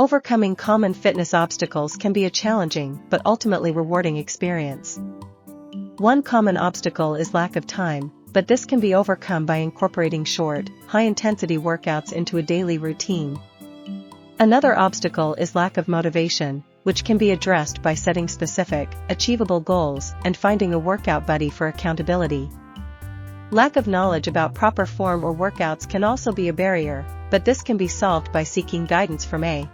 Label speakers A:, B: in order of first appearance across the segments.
A: Overcoming common fitness obstacles can be a challenging but ultimately rewarding experience. One common obstacle is lack of time, but this can be overcome by incorporating short, high-intensity workouts into a daily routine. Another obstacle is lack of motivation, which can be addressed by setting specific, achievable goals and finding a workout buddy for accountability. Lack of knowledge about proper form or workouts can also be a barrier, but this can be solved by seeking guidance from a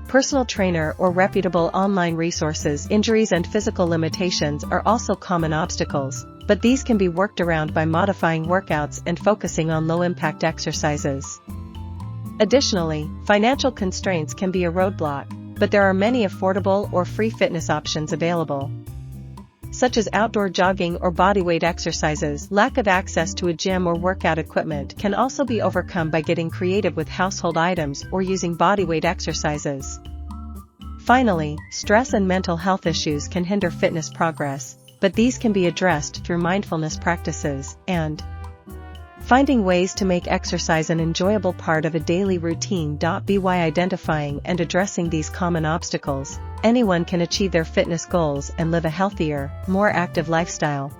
A: personal trainer or reputable online resources. Injuries and physical limitations are also common obstacles, but these can be worked around by modifying workouts and focusing on low-impact exercises. Additionally, financial constraints can be a roadblock, but there are many affordable or free fitness options available, such as outdoor jogging or bodyweight exercises. Lack of access to a gym or workout equipment can also be overcome by getting creative with household items or using bodyweight exercises. Finally, stress and mental health issues can hinder fitness progress, but these can be addressed through mindfulness practices and finding ways to make exercise an enjoyable part of a daily routine. By identifying and addressing these common obstacles, anyone can achieve their fitness goals and live a healthier, more active lifestyle.